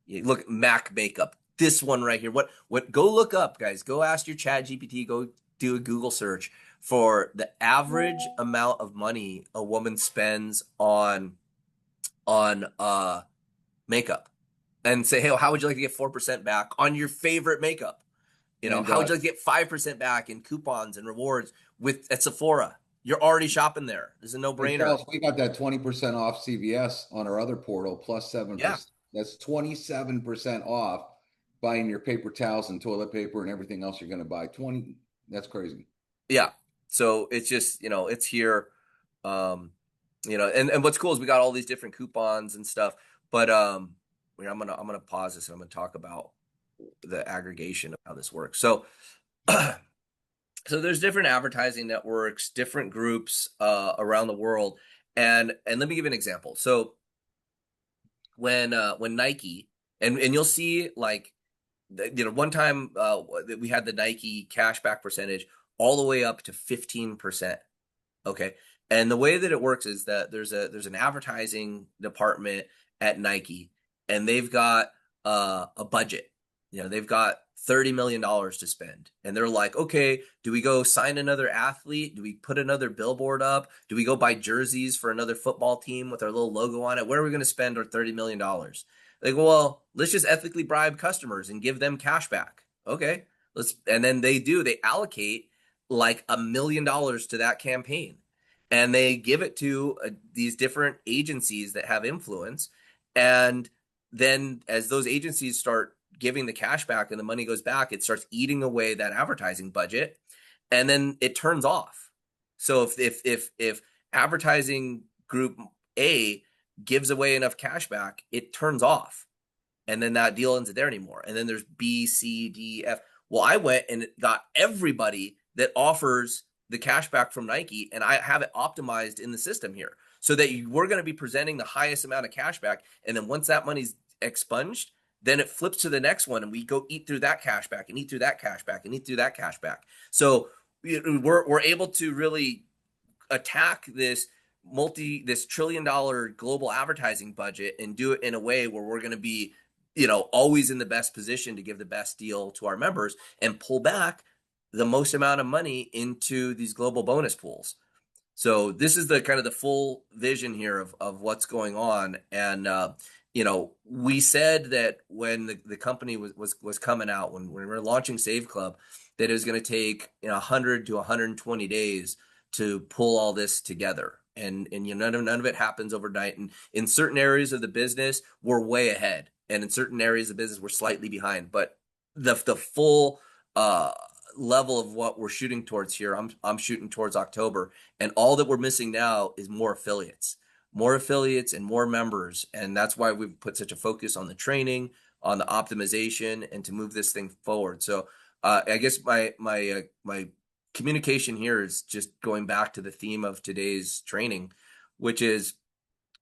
You look, MAC makeup. This one right here. What? Go look up, guys. Go ask your Chat GPT. Go do a Google search for the average amount of money a woman spends on makeup, and say, hey, how would you like to get 4% back on your favorite makeup? And How would you like to get 5% back in coupons and rewards at Sephora? You're already shopping there. This is a hey, no-brainer. Charles, we got that 20% off CVS on our other portal, plus 7%. Yeah. That's 27% off buying your paper towels and toilet paper and everything else you're going to buy. That's crazy. Yeah. So it's just, it's here. And what's cool is we got all these different coupons and stuff. But I'm gonna pause this and I'm gonna talk about the aggregation of how this works. So so there's different advertising networks, different groups around the world. And let me give you an example. So when Nike, and you'll see, like, one time we had the Nike cashback percentage all the way up to 15%. Okay. And the way that it works is that there's an advertising department at Nike, and they've got a budget. They've got $30 million to spend. And they're like, okay, do we go sign another athlete? Do we put another billboard up? Do we go buy jerseys for another football team with our little logo on it? Where are we going to spend our $30 million? They go, well, let's just ethically bribe customers and give them cash back. Okay. And then they allocate like $1 million to that campaign. And they give it to these different agencies that have influence. And then as those agencies start giving the cash back and the money goes back, it starts eating away that advertising budget, and then it turns off. So if advertising group A gives away enough cash back, it turns off, and then that deal isn't there anymore. And then there's B, C, D, F. Well, I went and got everybody that offers the cash back from Nike, and I have it optimized in the system here so that we're going to be presenting the highest amount of cash back. And then once that money's expunged, then it flips to the next one, and we go eat through that cash back and eat through that cash back and eat through that cash back. So we're able to really attack this trillion-dollar global advertising budget and do it in a way where we're going to be, always in the best position to give the best deal to our members and pull back the most amount of money into these global bonus pools. So this is the kind of the full vision here of what's going on. And, we said that when the company was coming out, when we were launching Save Club, that it was going to take 100 to 120 days to pull all this together. And none of it happens overnight. And in certain areas of the business, we're way ahead. And in certain areas of business, we're slightly behind. But the full level of what we're shooting towards here, I'm shooting towards October. And all that we're missing now is more affiliates and more members. And that's why we've put such a focus on the training, on the optimization, and to move this thing forward. So I guess my communication here is just going back to the theme of today's training, which is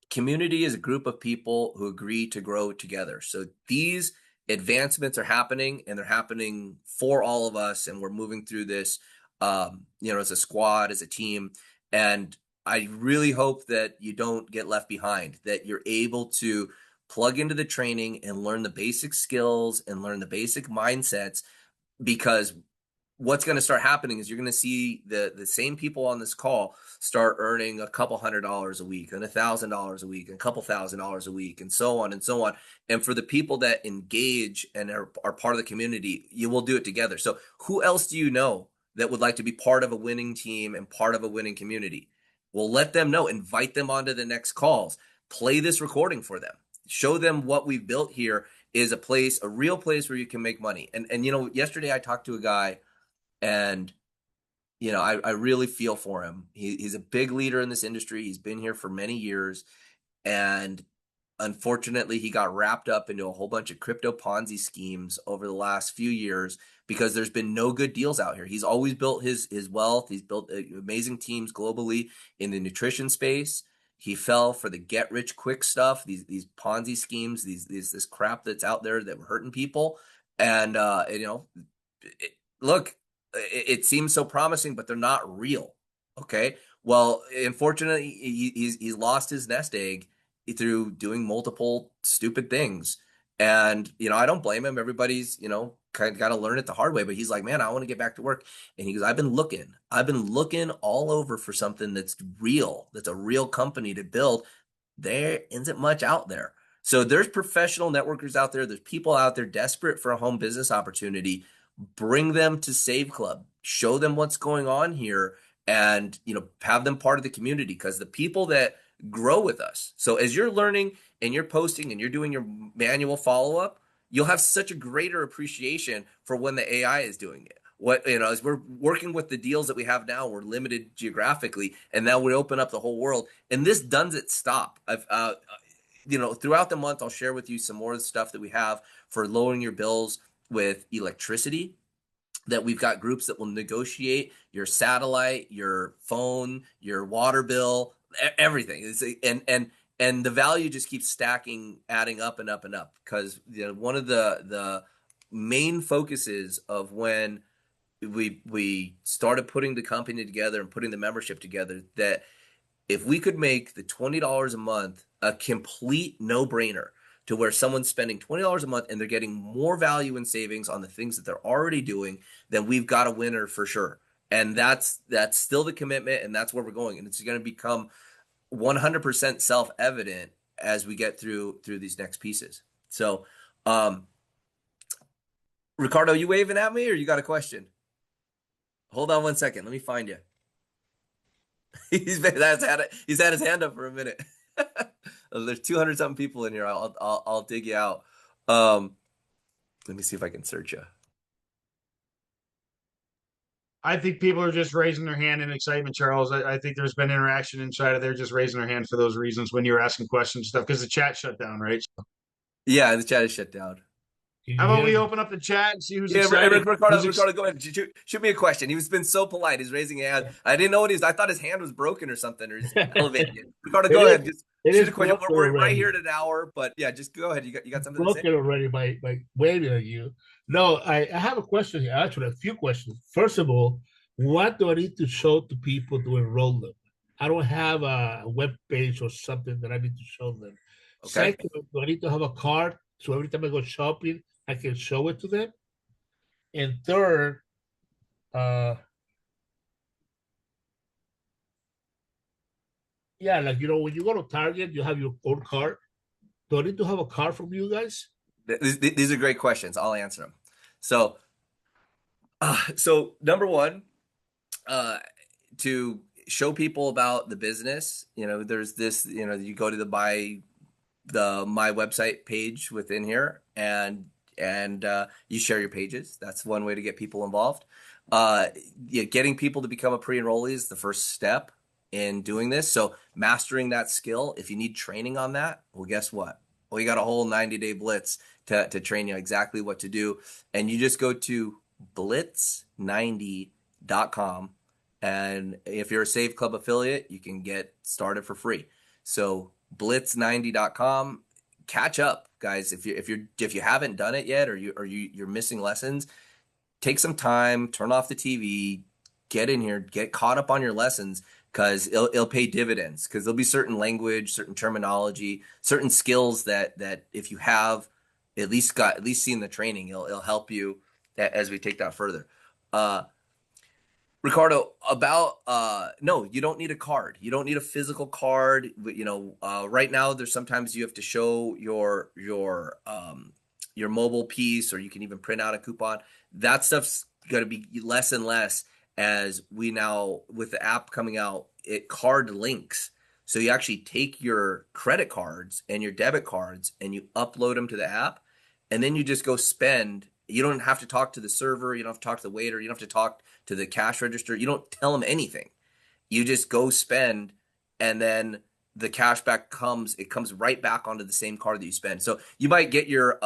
community is a group of people who agree to grow together. So these advancements are happening, and they're happening for all of us. And we're moving through this, as a squad, as a team. And I really hope that you don't get left behind, that you're able to plug into the training and learn the basic skills and learn the basic mindsets, because what's going to start happening is you're going to see the same people on this call start earning a couple $100 a week and $1,000 a week and a couple $1,000 a week, and so on and so on. And for the people that engage and are part of the community, you will do it together. So who else do you know that would like to be part of a winning team and part of a winning community? Well, let them know. Invite them onto the next calls. Play this recording for them. Show them what we've built here is a real place where you can make money. And yesterday I talked to a guy, and I really feel for him. He's a big leader in this industry. He's been here for many years, and unfortunately, he got wrapped up into a whole bunch of crypto Ponzi schemes over the last few years because there's been no good deals out here. He's always built his wealth. He's built amazing teams globally in the nutrition space. He fell for the get rich quick stuff, these Ponzi schemes, this crap that's out there that were hurting people. And look, it seems so promising, but they're not real. Okay. Well, unfortunately, he's lost his nest egg through doing multiple stupid things. And, I don't blame him. Everybody's, kind of got to learn it the hard way. But he's like, man, I want to get back to work. And he goes, I've been looking all over for something that's real, that's a real company to build. There isn't much out there. So there's professional networkers out there. There's people out there desperate for a home business opportunity. Bring them to Save Club. Show them what's going on here, and have them part of the community, because the people that grow with us. So as you're learning and you're posting and you're doing your manual follow-up, you'll have such a greater appreciation for when the AI is doing it. As we're working with the deals that we have now, we're limited geographically, and now we open up the whole world. And this doesn't stop. Throughout the month, I'll share with you some more of the stuff that we have for lowering your bills with electricity, that we've got groups that will negotiate your satellite, your phone, your water bill, everything. And the value just keeps stacking, adding up and up and up. Because one of the main focuses of when we started putting the company together and putting the membership together, that if we could make the $20 a month a complete no-brainer, to where someone's spending $20 a month and they're getting more value and savings on the things that they're already doing, then we've got a winner for sure. And that's still the commitment, and that's where we're going. And it's going to become 100% self-evident as we get through these next pieces. So, Ricardo, you waving at me, or you got a question? Hold on one second. Let me find you. He's had his hand up for a minute. There's 200 something people in here. I'll dig you out. Let me see if I can search you. I think people are just raising their hand in excitement, Charles. I think there's been interaction inside of there, just raising their hand for those reasons when you were asking questions and stuff, because the chat shut down, right? Yeah, the chat is shut down. How about we open up the chat and see who's excited? Ricardo, go ahead. Shoot me a question. He's been so polite. He's raising a hand. I didn't know what I thought his hand was broken or something, or he's elevated. Ricardo, go ahead. Just shoot a question. We're right here at an hour, but yeah, just go ahead. You got something to say? Broken already by waving at you. No, I have a question here. Actually, a few questions. First of all, what do I need to show to people to enroll them? I don't have a web page or something that I need to show them. Okay. Second, do I need to have a card so every time I go shopping, I can show it to them? And third, like, when you go to Target, you have your own card. Do I need to have a card from you guys? These are great questions. I'll answer them. So number one, to show people about the business, there's this, you go to the my website page within here, and you share your pages. That's one way to get people involved. Getting people to become a pre-enrollee is the first step in doing this. So mastering that skill. If you need training on that, well, guess what? We got a whole 90-day blitz to train you exactly what to do. And you just go to blitz90.com. And if you're a Save Club affiliate, you can get started for free. So blitz90.com. Catch up, guys. If you haven't done it yet, or you're missing lessons, take some time, turn off the TV, get in here, get caught up on your lessons, because it'll pay dividends. Because there'll be certain language, certain terminology, certain skills that if you have at least seen the training, it'll help you as we take that further. Ricardo, about no, you don't need a card. You don't need a physical card. Right now there's sometimes you have to show your mobile piece, or you can even print out a coupon. That stuff's going to be less and less as we now, with the app coming out, it card links. So you actually take your credit cards and your debit cards and you upload them to the app, and then you just go spend. You don't have to talk to the server. You don't have to talk to the waiter. You don't have to talk to the cash register. You don't tell them anything. You just go spend, and then the cash back comes. It comes right back onto the same card that you spend. So you might get your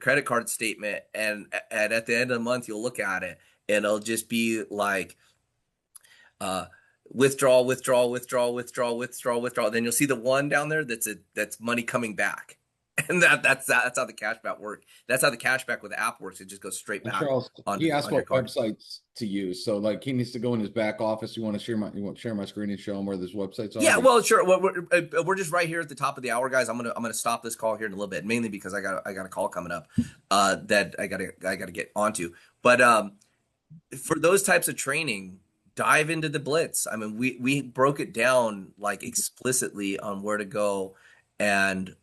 credit card statement, and at the end of the month, you'll look at it, and it'll just be like, withdrawal, withdrawal, withdrawal, withdrawal, withdrawal, withdrawal. Then you'll see the one down there that's money coming back. And that's how the cashback work. That's how the cashback with the app works. It just goes straight And back Charles, he asked on your what card. websites to use. So like he needs to go in his back office. You want to share my screen and show him where those websites are? Yeah, well, sure. We're just right here at the top of the hour, guys. I'm gonna stop this call here in a little bit, mainly because I got a call coming up that I gotta get onto. But for those types of training, dive into the Blitz. I mean, we broke it down like explicitly on where to go and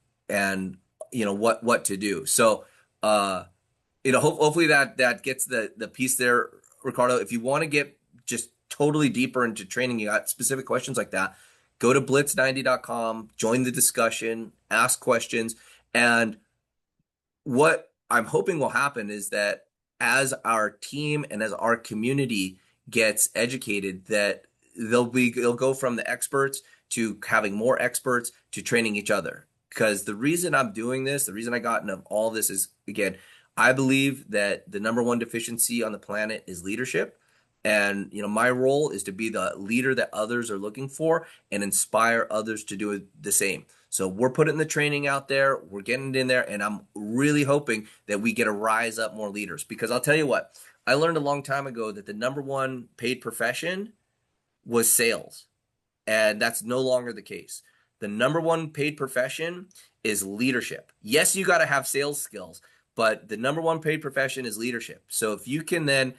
what to do. So hopefully that gets the piece there, Ricardo. If you want to get just totally deeper into training, you got specific questions like that, go to blitz90.com, join the discussion, ask questions. And what I'm hoping will happen is that as our team and as our community gets educated, that they'll go from the experts to having more experts to training each other. Because the reason I'm doing this, the reason I got into all this is, again, I believe that the number one deficiency on the planet is leadership. And, my role is to be the leader that others are looking for and inspire others to do the same. So we're putting the training out there, we're getting it in there, and I'm really hoping that we get to rise up more leaders. Because I'll tell you what, I learned a long time ago that the number one paid profession was sales. And that's no longer the case. The number one paid profession is leadership. Yes, you got to have sales skills, but the number one paid profession is leadership. So if you can then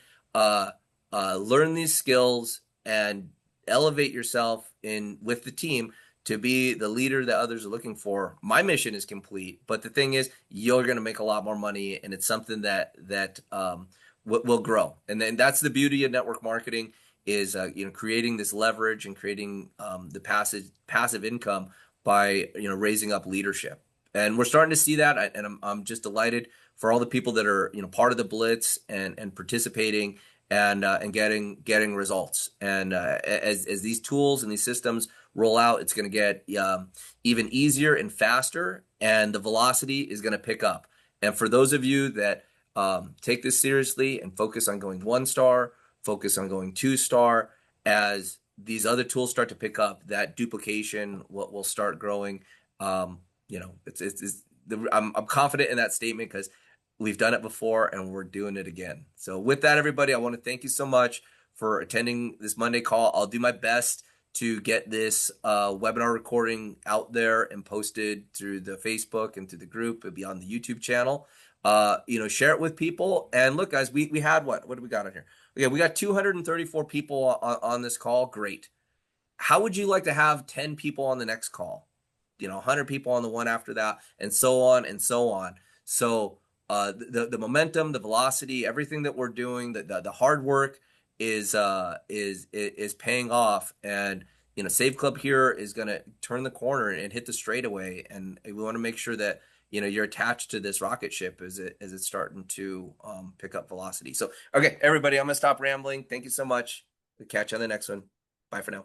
learn these skills and elevate yourself with the team to be the leader that others are looking for, my mission is complete. But the thing is, you're going to make a lot more money, and it's something that will grow. And then that's the beauty of network marketing is creating this leverage and creating the passive income by raising up leadership. And we're starting to see that, and I'm just delighted for all the people that are part of the Blitz and participating and getting results. And as these tools and these systems roll out, it's going to get even easier and faster, and the velocity is going to pick up. And for those of you that take this seriously and focus on going 1-star, focus on going 2-star, as these other tools start to pick up, that duplication will start growing. I'm confident in that statement because we've done it before and we're doing it again. So with that, everybody, I want to thank you so much for attending this Monday call. I'll do my best to get this webinar recording out there and posted through the Facebook and through the group. It'll be on the YouTube channel. Share it with people. And look, guys, we had what do we got on here? Okay, we got 234 people on this call. Great. How would you like to have 10 people on the next call? 100 people on the one after that, and so on and so on. So the momentum, the velocity, everything that we're doing, the hard work is paying off. And Save Club here is going to turn the corner and hit the straightaway. And we want to make sure that you're attached to this rocket ship as it's starting to pick up velocity. So, okay, everybody, I'm going to stop rambling. Thank you so much. We'll catch you on the next one. Bye for now.